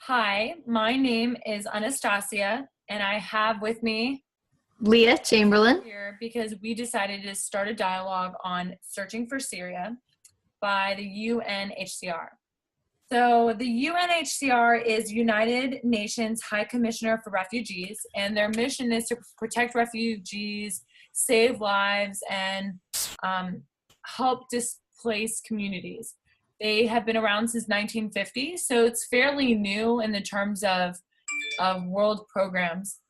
Hi, my name is Anastasia, and I have with me Leah Chamberlain. here because we decided to start a dialogue on searching for Syria by the UNHCR. So the UNHCR is United Nations High Commissioner for Refugees, and their mission is to protect refugees, save lives, and help displaced communities. They have been around since 1950, so it's fairly new in the terms of world programs.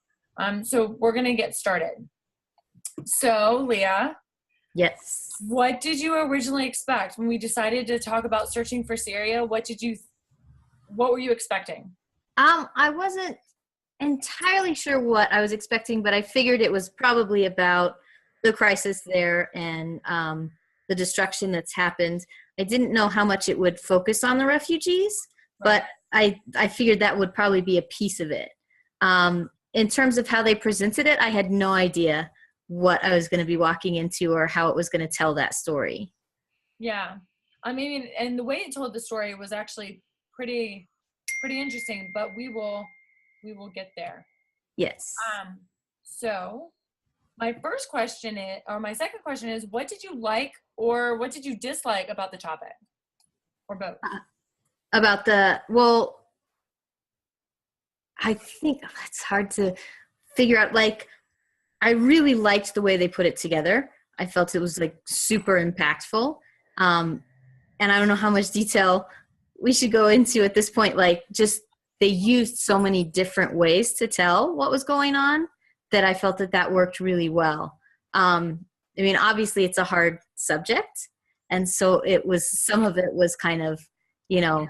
So we're going to get started. So, Leah, Yes. what did you originally expect when we decided to talk about searching for Syria? What were you expecting? I wasn't entirely sure what I was expecting, but I figured it was probably about the crisis there and the destruction that's happened. I didn't know how much it would focus on the refugees, Right. but I figured that would probably be a piece of it. In terms of how they presented it, I had no idea what I was going to be walking into or how it was going to tell that story. Yeah. I mean, and the way it told the story was actually pretty interesting, but we will get there. Yes. So my first question is, or my second question is, what did you like or what did you dislike about the topic, or both? Well, I think it's hard to figure out. Like, I really liked the way they put it together. I felt it was like super impactful. And I don't know how much detail we should go into at this point. Like, just they used so many different ways to tell what was going on that I felt that worked really well. I mean, obviously it's a hard subject. And so some of it was kind of, you know,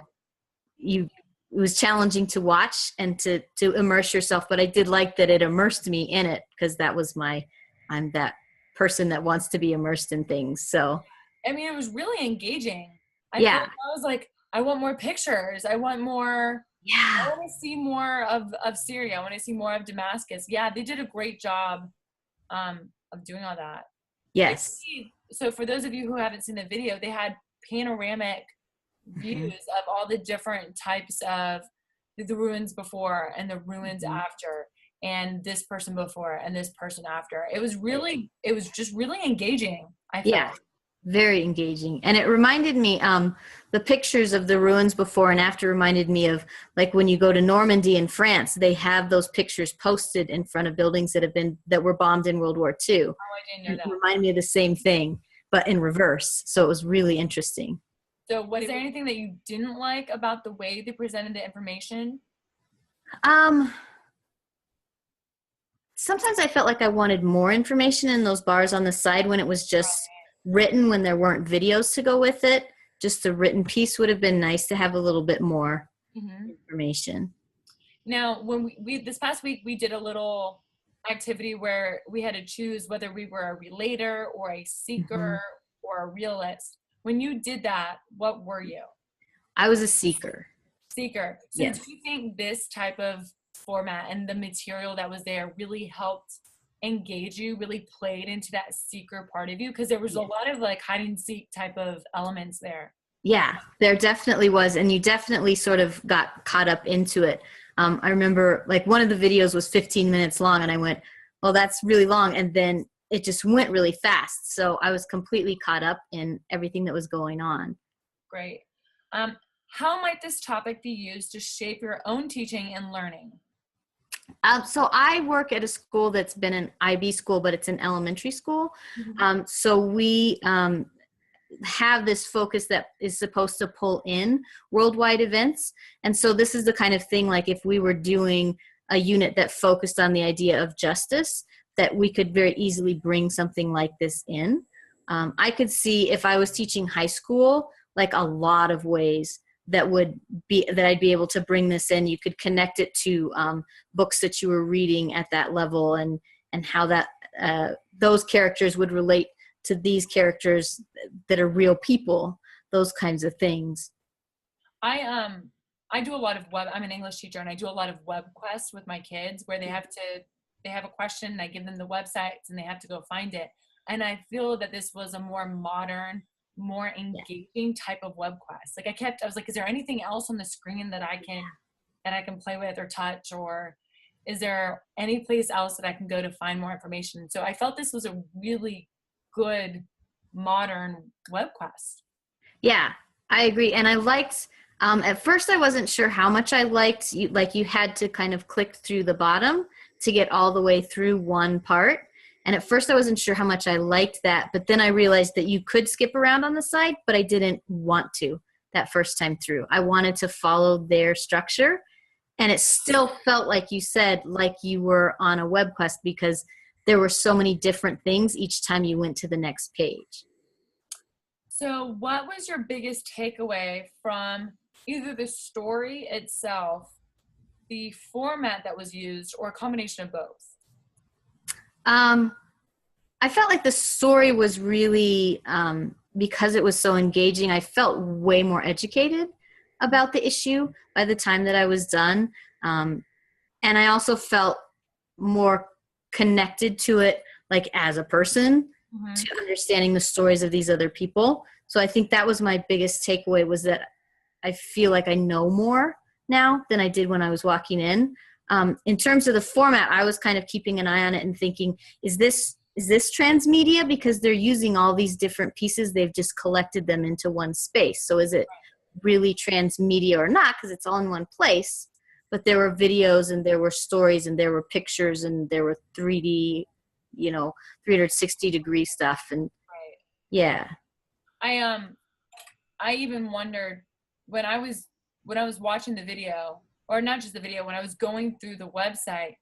it was challenging to watch and to immerse yourself, but I did like that it immersed me in it, because I'm that person that wants to be immersed in things. So I mean, it was really engaging. I felt yeah. like I was like, I want more pictures. I want more. I Yeah. want to see more of Syria. I want to see more of Damascus. Yeah, they did a great job of doing all that. Yes. So for those of you who haven't seen the video, they had panoramic views of all the different types of the ruins before and the ruins after, and this person before and this person after. It was just really engaging, I felt. Yeah. Very engaging. And it reminded me, the pictures of the ruins before and after reminded me of, like, when you go to Normandy in France, they have those pictures posted in front of buildings that were bombed in World War II. Oh, I didn't know that. It reminded me of the same thing, but in reverse. So it was really interesting. So was there anything that you didn't like about the way they presented the information? Sometimes I felt like I wanted more information in those bars on the side when it was just written, when there weren't videos to go with it. Just the written piece would have been nice to have a little bit more information. Now, when we this past week, we did a little activity where we had to choose whether we were a relator or a seeker or a realist. When you did that, what were you? I was a seeker. Seeker. So Yes. do you think this type of format and the material that was there really helped engage you, really played into that seeker part of you? Because there was a lot of like hide and seek type of elements there. Yeah, there definitely was. And you definitely sort of got caught up into it. I remember, like, one of the videos was 15 minutes long and I went, well, that's really long. And then it just went really fast. So I was completely caught up in everything that was going on. Great. How might this topic be used to shape your own teaching and learning? So I work at a school that's been an IB school, but it's an elementary school. So we have this focus that is supposed to pull in worldwide events. And so this is the kind of thing, like, if we were doing a unit that focused on the idea of justice, that we could very easily bring something like this in. I could see, if I was teaching high school, like, a lot of ways that I'd be able to bring this in. You could connect it to books that you were reading at that level, and how that those characters would relate to these characters that are real people, those kinds of things. I do a lot of web. I'm an English teacher, and I do a lot of web quests with my kids where they have a question, and I give them the websites and they have to go find it. And I feel that this was a more modern, more engaging type of web quest. Like, I was like, is there anything else on the screen that I can that I can play with or touch, or is there any place else that I can go to find more information? So I felt this was a really good modern web quest. Yeah, I agree. And I liked, at first I wasn't sure how much I liked, you had to kind of click through the bottom to get all the way through one part. And at first I wasn't sure how much I liked that, but then I realized that you could skip around on the side, but I didn't want to that first time through. I wanted to follow their structure, and it still felt like you said, like you were on a web quest, because there were so many different things each time you went to the next page. So what was your biggest takeaway from either the story itself, the format that was used, or a combination of both? I felt like the story was really, because it was so engaging, I felt way more educated about the issue by the time that I was done. And I also felt more connected to it, like as a person, to understanding the stories of these other people. So I think that was my biggest takeaway, was that I feel like I know more now than I did when I was walking in. In terms of the format, I was kind of keeping an eye on it and thinking, is this transmedia? Because they're using all these different pieces. They've just collected them into one space. So is it really transmedia or not? Because it's all in one place. But there were videos, and there were stories, and there were pictures, and there were 3D, 360-degree stuff. And yeah. I even wondered when I was watching the video, or not just the video, when I was going through the website,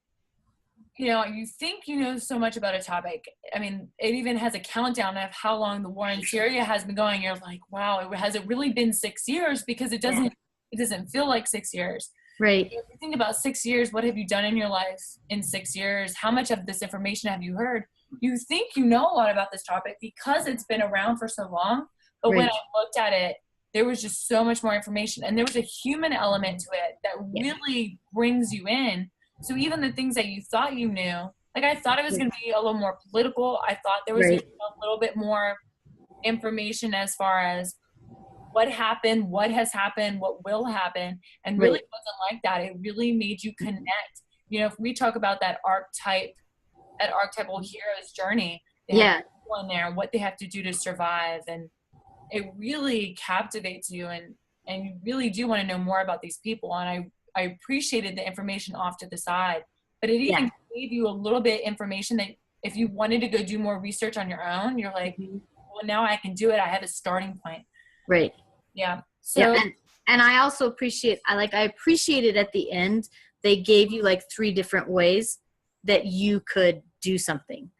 you think you know so much about a topic. I mean, it even has a countdown of how long the war in Syria has been going. You're like, wow, has it really been 6 years? Because it doesn't feel like 6 years. Right. If you think about 6 years, what have you done in your life in 6 years? How much of this information have you heard? You think you know a lot about this topic because it's been around for so long. But when I looked at it, there was just so much more information. And there was a human element to it that really brings you in. So even the things that you thought you knew, like I thought it was going to be a little more political. I thought there was a little bit more information as far as what happened, what has happened, what will happen, and really wasn't like that. It really made you connect. If we talk about that archetypal hero's journey, they have people in there, what they have to do to survive, and it really captivates you, and you really do want to know more about these people. And I appreciated the information off to the side, but it even gave you a little bit information that if you wanted to go do more research on your own, you're like, well, now I can do it. I have a starting point. Right. Yeah. So, and I also I appreciated at the end, they gave you like 3 different ways that you could do something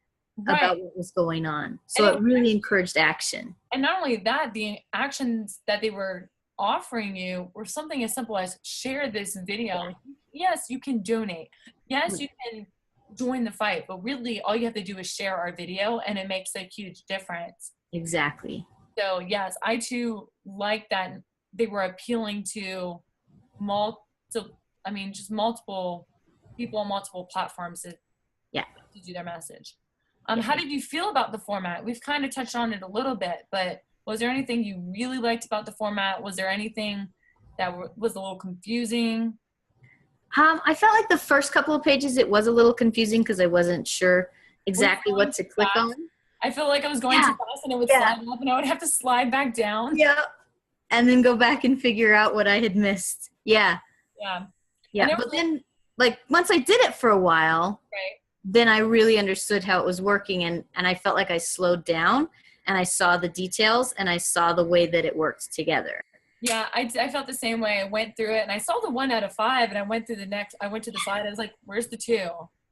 about what was going on. So it really encouraged action. And not only that, the actions that they were offering you were something as simple as share this video. Yes, you can donate. Yes, you can join the fight, but really all you have to do is share our video, and it makes a huge difference. Exactly. So yes, I too like that they were appealing to just multiple people on multiple platforms to do their message. How did you feel about the format? We've kind of touched on it a little bit, but was there anything you really liked about the format? Was there anything that was a little confusing? I felt like the first couple of pages, it was a little confusing because I wasn't sure exactly what to click on. I feel like I was going too fast, and it would slide up, and I would have to slide back down. Yeah. And then go back and figure out what I had missed. Yeah. Yeah. Yeah. But then, like, once I did it for a while, then I really understood how it was working, and I felt like I slowed down, and I saw the details, and I saw the way that it worked together. Yeah, I felt the same way. I went through it, and I saw the 1 out of 5, and I went to the slide. I was like, where's the 2?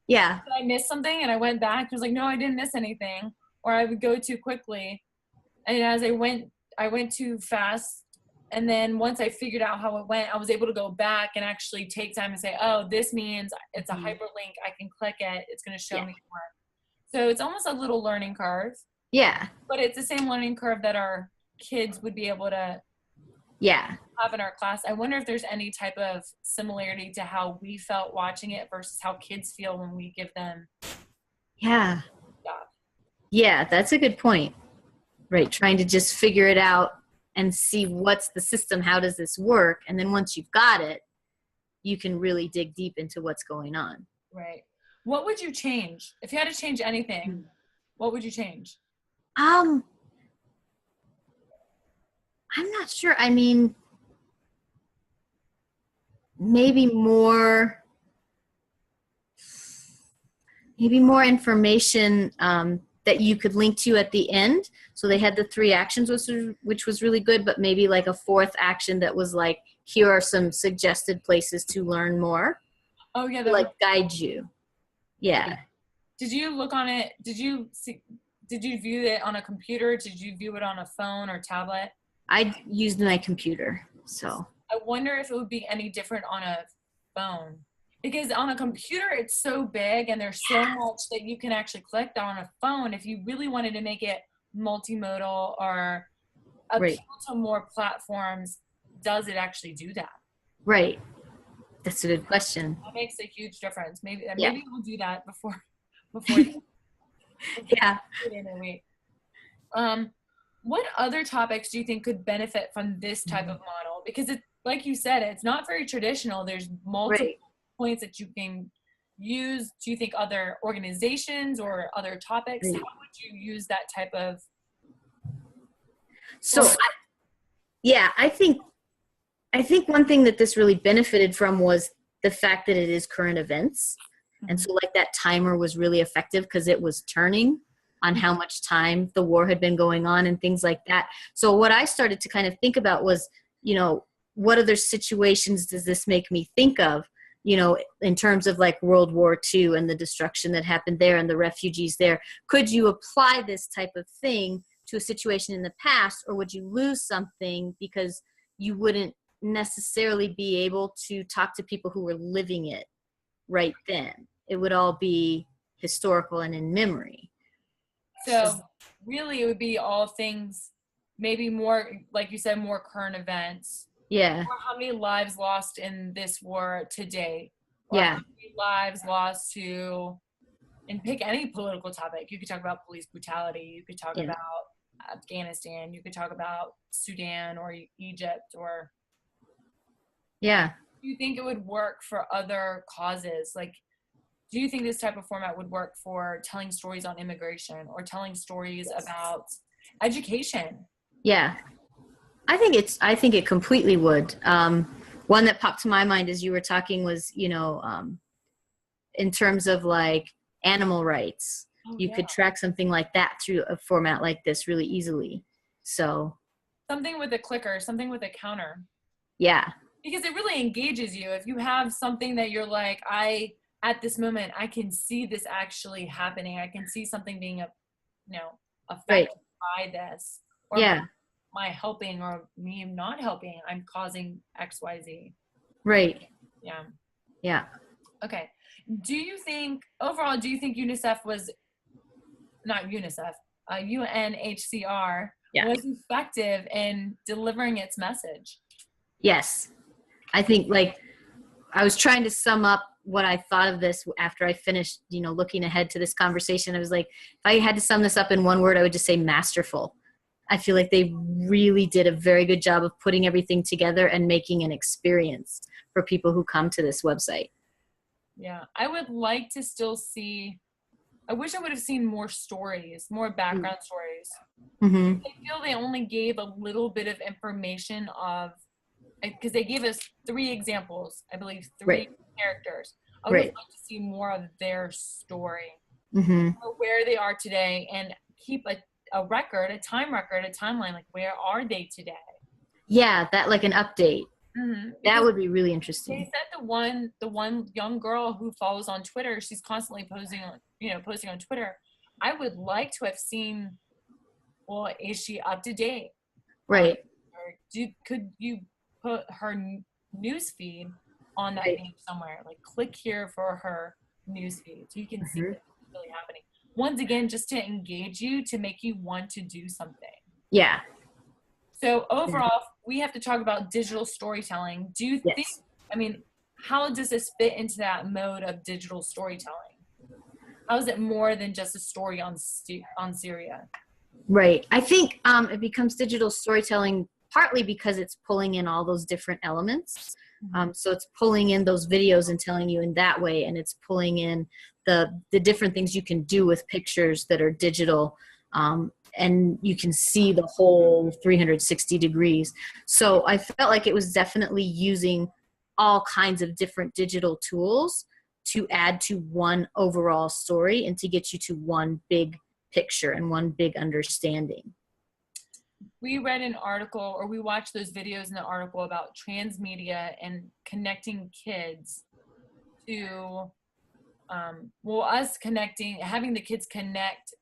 Yeah. Did I miss something? And I went back. I was like, no, I didn't miss anything. Or I would go too quickly. And as I went too fast. And then once I figured out how it went, I was able to go back and actually take time and say, oh, this means it's a hyperlink. I can click it. It's going to show me more. So it's almost a little learning curve. Yeah. But it's the same learning curve that our kids would be able to have in our class. I wonder if there's any type of similarity to how we felt watching it versus how kids feel when we give them. Yeah. Yeah, that's a good point. Right. Trying to just figure it out and see what's the system, how does this work? And then once you've got it, you can really dig deep into what's going on. Right. What would you change? If you had to change anything, what would you change? I'm not sure. I mean, maybe more information that you could link to at the end. So they had the 3 actions, which was really good, but maybe like a 4th action that was like, here are some suggested places to learn more. Oh yeah, to, like guide you. Yeah. Did you look on it? Did you view it on a computer? Did you view it on a phone or tablet? I used my computer, so. I wonder if it would be any different on a phone. Because on a computer, it's so big and there's so much that you can actually click. On a phone, if you really wanted to make it multimodal or appeal to more platforms, does it actually do that? Right. That's a good question. That makes a huge difference. Maybe we'll do that before yeah. What other topics do you think could benefit from this type of model? Because it's, like you said, it's not very traditional. There's multiple points that you can use. Do you think other organizations or other topics, how would you use that type of? So, I think one thing that this really benefited from was the fact that it is current events. And so like that timer was really effective because it was turning on how much time the war had been going on and things like that. So what I started to kind of think about was, what other situations does this make me think of, in terms of like World War II and the destruction that happened there and the refugees there? Could you apply this type of thing to a situation in the past, or would you lose something because you wouldn't necessarily be able to talk to people who were living it right then? It would all be historical and in memory. So really it would be all things, maybe more, like you said, more current events. Yeah. Or how many lives lost in this war today? Or Yeah. how many lives lost to, and pick any political topic. You could talk about police brutality. You could talk about Afghanistan. You could talk about Sudan or Egypt or. Yeah. Do you think it would work for other causes? Like, do you think this type of format would work for telling stories on immigration or telling stories about education? Yeah. I think it completely would. One that popped to my mind as you were talking was, in terms of like animal rights, you could track something like that through a format like this really easily. So something with a clicker, something with a counter. Yeah. Because it really engages you. If you have something that you're like, at this moment, I can see this actually happening. I can see something being, affected by this. Or my helping or me not helping, I'm causing X, Y, Z. Right. Yeah. Yeah. Okay. Do you think UNHCR was effective in delivering its message? Yes. I think I was trying to sum up what I thought of this after I finished, looking ahead to this conversation. I was like, if I had to sum this up in one word, I would just say masterful. I feel like they really did a very good job of putting everything together and making an experience for people who come to this website. Yeah, I would like to still see, I wish I would have seen more stories, more background stories. Mm-hmm. I feel they only gave a little bit of information because they gave us 3 examples, I believe 3 characters. I would like to see more of their story, where they are today, and keep a record, a timeline, like where are they today? Yeah, that like an update. That would be really interesting. They said the one young girl who follows on Twitter, she's constantly posting on Twitter. I would like to have seen, well, is she up to date? Right. Or could you put her news feed on that page somewhere? Like click here for her news feed so you can see what's really happening. Once again, just to engage you, to make you want to do something. Yeah. So overall, we have to talk about digital storytelling. Do you think, how does this fit into that mode of digital storytelling? How is it more than just a story on Syria? Right. I think it becomes digital storytelling partly because it's pulling in all those different elements. So it's pulling in those videos and telling you in that way, and it's pulling in the different things you can do with pictures that are digital, and you can see the whole 360 degrees. So I felt like it was definitely using all kinds of different digital tools to add to one overall story and to get you to one big picture and one big understanding. We read an article, or we watched those videos in the article about transmedia and connecting kids to, having the kids connect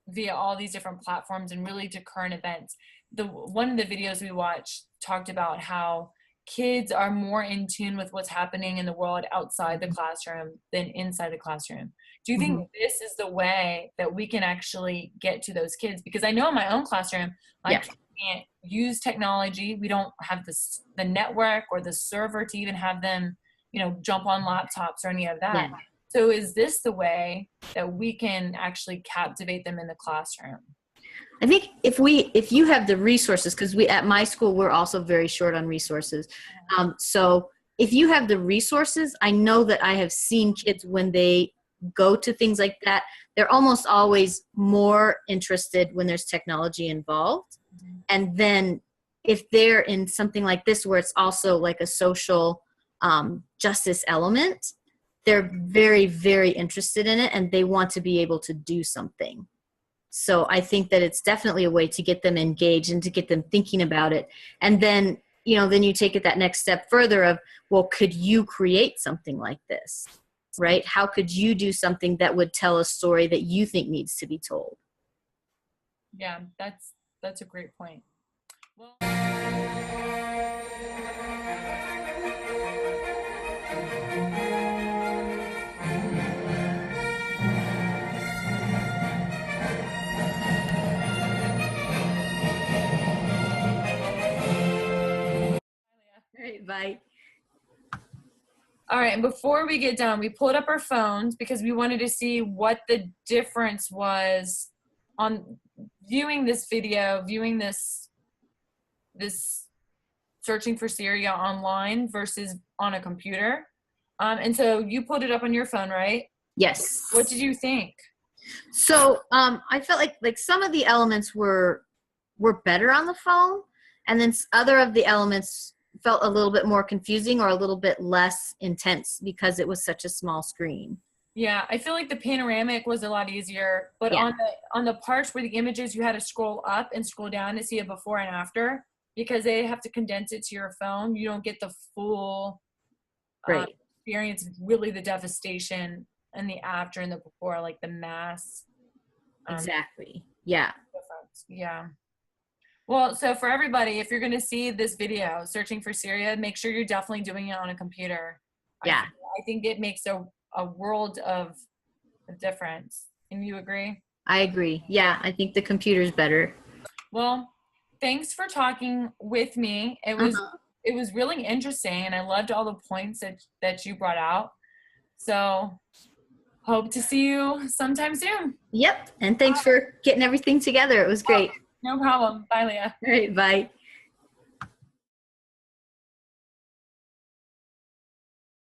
via all these different platforms and really to current events. One of the videos we watched talked about how kids are more in tune with what's happening in the world outside the classroom than inside the classroom. Do you think this is the way that we can actually get to those kids? Because I know in my own classroom, I can't use technology. We don't have the network or the server to even have them, jump on laptops or any of that. Yeah. So is this the way that we can actually captivate them in the classroom? I think if you have the resources, because at my school, we're also very short on resources. So if you have the resources, I know that I have seen kids when they go to things like that, they're almost always more interested when there's technology involved. And then if they're in something like this, where it's also like a social justice element, they're very, very interested in it, and they want to be able to do something. So I think that it's definitely a way to get them engaged and to get them thinking about it. And then, then you take it that next step further of, well, could you create something like this, right? How could you do something that would tell a story that you think needs to be told? Yeah, that's a great point. Well, Bye. All right, and before we get done, we pulled up our phones because we wanted to see what the difference was on viewing this video, viewing this searching for Syria online versus on a computer. And so you pulled it up on your phone, right? Yes. What did you think? So I felt like some of the elements were better on the phone, and then other of the elements felt a little bit more confusing or a little bit less intense because it was such a small screen. Yeah, I feel like the panoramic was a lot easier, but on the parts where the images, you had to scroll up and scroll down to see a before and after, because they have to condense it to your phone. You don't get the full experience, really the devastation and the after and the before, like the mass. Exactly. Yeah. Difference. Yeah. Well, so for everybody, if you're going to see this video, Searching for Syria, make sure you're definitely doing it on a computer. Yeah. I think it makes a world of difference. And you agree? I agree. Yeah, I think the computer's better. Well, thanks for talking with me. It was really interesting, and I loved all the points that you brought out. So hope to see you sometime soon. Yep. And thanks for getting everything together. It was great. No problem. Bye, Leah. All right. Bye.